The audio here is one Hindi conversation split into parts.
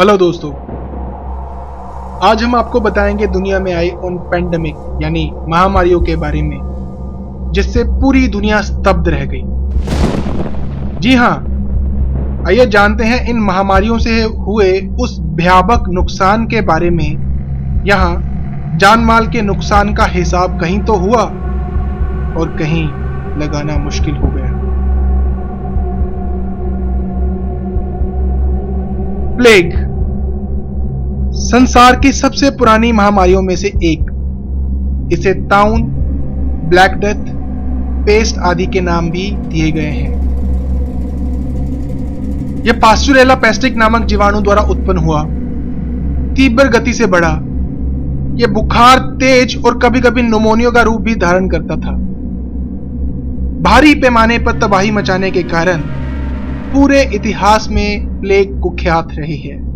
हेलो दोस्तों, आज हम आपको बताएंगे दुनिया में आई उन पैंडेमिक यानी महामारियों के बारे में जिससे पूरी दुनिया स्तब्ध रह गई। जी हाँ, आइए जानते हैं इन महामारियों से हुए उस भयावह नुकसान के बारे में। यहाँ जान माल के नुकसान का हिसाब कहीं तो हुआ और कहीं लगाना मुश्किल हो गया। प्लेग संसार की सबसे पुरानी महामारियों में से एक। इसे ताउन, ब्लैक डेथ, पेस्ट आदि के नाम भी दिए गए हैं। यह पास्चुरेला पेस्टिक नामक जीवाणु द्वारा उत्पन्न हुआ, तीव्र गति से बढ़ा। यह बुखार, तेज और कभी कभी न्यूमोनिया का रूप भी धारण करता था। भारी पैमाने पर तबाही मचाने के कारण पूरे इतिहास में प्लेग कुख्यात रही है।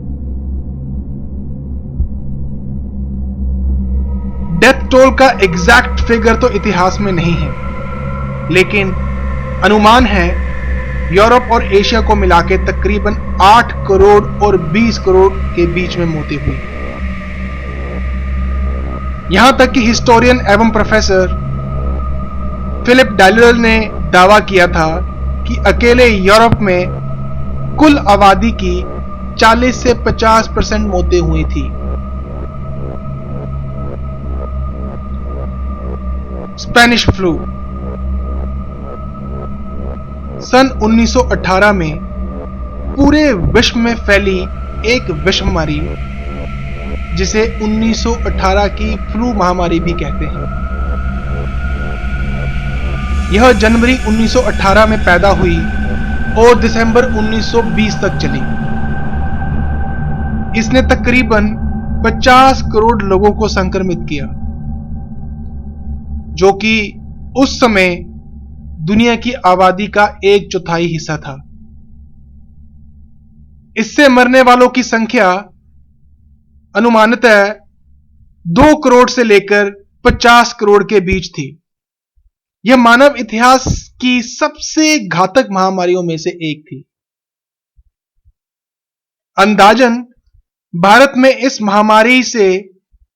डेथ टोल का एग्जैक्ट फिगर तो इतिहास में नहीं है, लेकिन अनुमान है यूरोप और एशिया को मिलाकर तकरीबन 8 करोड़ और 20 करोड़ के बीच में मौतें हुई। यहां तक कि हिस्टोरियन एवं प्रोफेसर फिलिप डायलर ने दावा किया था कि अकेले यूरोप में कुल आबादी की 40 से 50% मौतें हुई थी। स्पेनिश फ्लू सन 1918 में पूरे विश्व में फैली एक विश्व महामारी जिसे 1918 की फ्लू महामारी भी कहते हैं। यह जनवरी 1918 में पैदा हुई और दिसंबर 1920 तक चली। इसने तकरीबन 50 करोड़ लोगों को संक्रमित किया, जो कि उस समय दुनिया की आबादी का 1/4 हिस्सा था। इससे मरने वालों की संख्या अनुमानतः 2 करोड़ से लेकर 50 करोड़ के बीच थी। यह मानव इतिहास की सबसे घातक महामारियों में से एक थी। अंदाजन भारत में इस महामारी से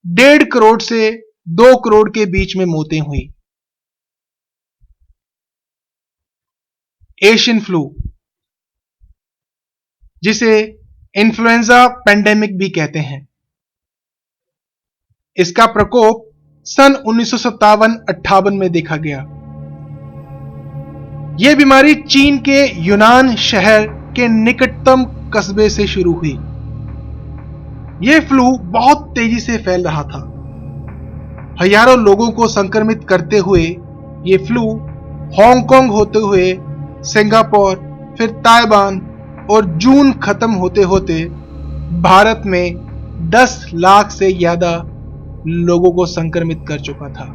1.5 करोड़ से 2 करोड़ के बीच में मौतें हुई। एशियन फ्लू, जिसे इन्फ्लुएंजा पेंडेमिक भी कहते हैं, इसका प्रकोप सन 1957-58 में देखा गया। यह बीमारी चीन के यूनान शहर के निकटतम कस्बे से शुरू हुई। यह फ्लू बहुत तेजी से फैल रहा था, हजारों लोगों को संक्रमित करते हुए यह फ्लू हांगकांग होते हुए सिंगापुर, फिर ताइवान और जून खत्म होते होते भारत में 10 लाख से ज्यादा लोगों को संक्रमित कर चुका था।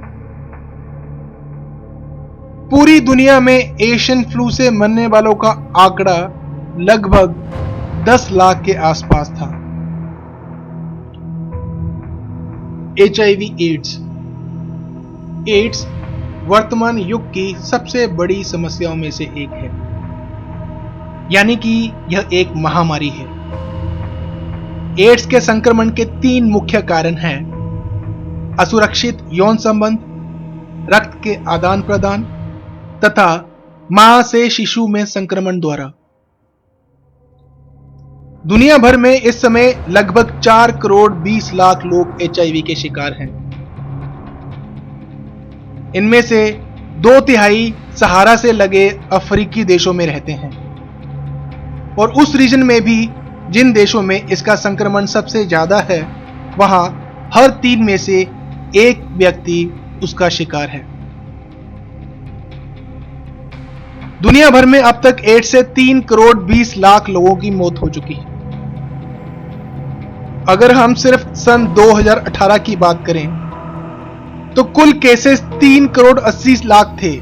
पूरी दुनिया में एशियन फ्लू से मरने वालों का आंकड़ा लगभग 10 लाख के आसपास था। HIV एड्स वर्तमान युग की सबसे बड़ी समस्याओं में से एक है, यानी कि यह एक महामारी है। एड्स के संक्रमण के 3 मुख्य कारण हैं: असुरक्षित यौन संबंध, रक्त के आदान प्रदान तथा मां से शिशु में संक्रमण द्वारा। दुनिया भर में इस समय लगभग 4 करोड़ 20 लाख लोग HIV के शिकार हैं। इनमें से 2/3 सहारा से लगे अफ्रीकी देशों में रहते हैं, और उस रीजन में भी जिन देशों में इसका संक्रमण सबसे ज्यादा है, वहां हर 3 में से 1 व्यक्ति उसका शिकार है। दुनिया भर में अब तक एड्स से 3 करोड़ 20 लाख लोगों की मौत हो चुकी है। अगर हम सिर्फ सन 2018 की बात करें तो कुल केसेस 3 करोड़ 80 लाख थे,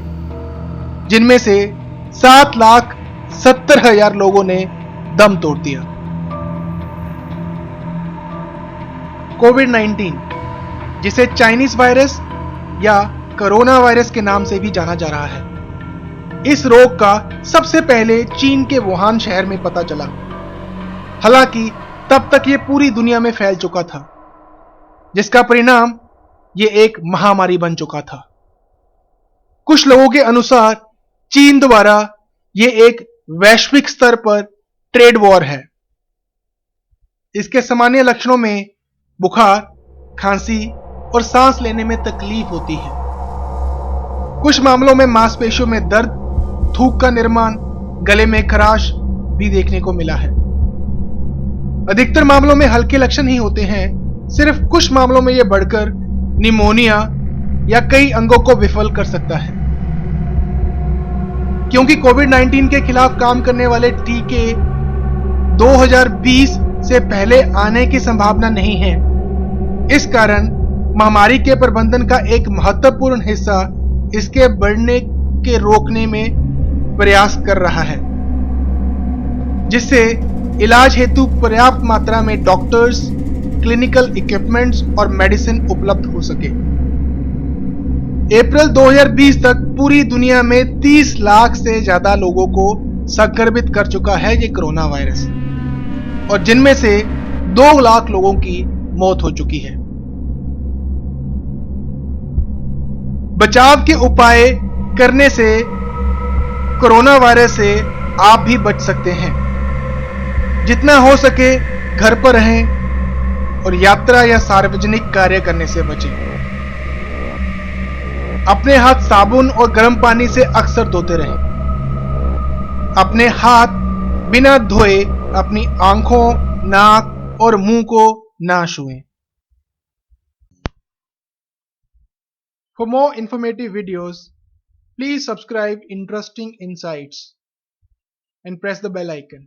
जिनमें से 7,70,000 लोगों ने दम तोड़ दिया। कोविड-19, जिसे चाइनीज वायरस या कोरोना वायरस के नाम से भी जाना जा रहा है, इस रोग का सबसे पहले चीन के वुहान शहर में पता चला। हालांकि तब तक ये पूरी दुनिया में फैल चुका था, जिसका परिणाम ये एक महामारी बन चुका था। कुछ लोगों के अनुसार चीन द्वारा ये एक वैश्विक स्तर पर ट्रेड वॉर है। इसके सामान्य लक्षणों में बुखार, खांसी और सांस लेने में तकलीफ होती है। कुछ मामलों में मांसपेशियों में दर्द, थूक का निर्माण, गले में खराश भी देखने को मिला है। अधिकतर मामलों में हल्के लक्षण ही होते हैं। सिर्फ कुछ मामलों में यह बढ़कर निमोनिया या कई अंगों को विफल कर सकता है। क्योंकि कोविड-19 के खिलाफ काम करने वाले टीके 2020 से पहले आने की संभावना नहीं है, इस कारण महामारी के प्रबंधन का एक महत्वपूर्ण हिस्सा इसके बढ़ने के रोकने में प्रयास कर रहा है, जिससे इलाज हेतु पर्याप्त मात्रा में डॉक्टर्स, क्लिनिकल इक्विपमेंट्स और मेडिसिन उपलब्ध हो सके। अप्रैल 2020 तक पूरी दुनिया में 30 लाख से ज्यादा लोगों को संक्रमित कर चुका है ये कोरोना वायरस, और जिनमें से 2 लाख लोगों की मौत हो चुकी है। बचाव के उपाय करने से कोरोना वायरस से आप भी बच सकते हैं। जितना हो सके घर पर रहें और यात्रा या सार्वजनिक कार्य करने से बचें। अपने हाथ साबुन और गर्म पानी से अक्सर धोते रहें। अपने हाथ बिना धोए अपनी आंखों, नाक और मुंह को ना छुएं। For more informative videos, please subscribe Interesting Insights and press the bell icon.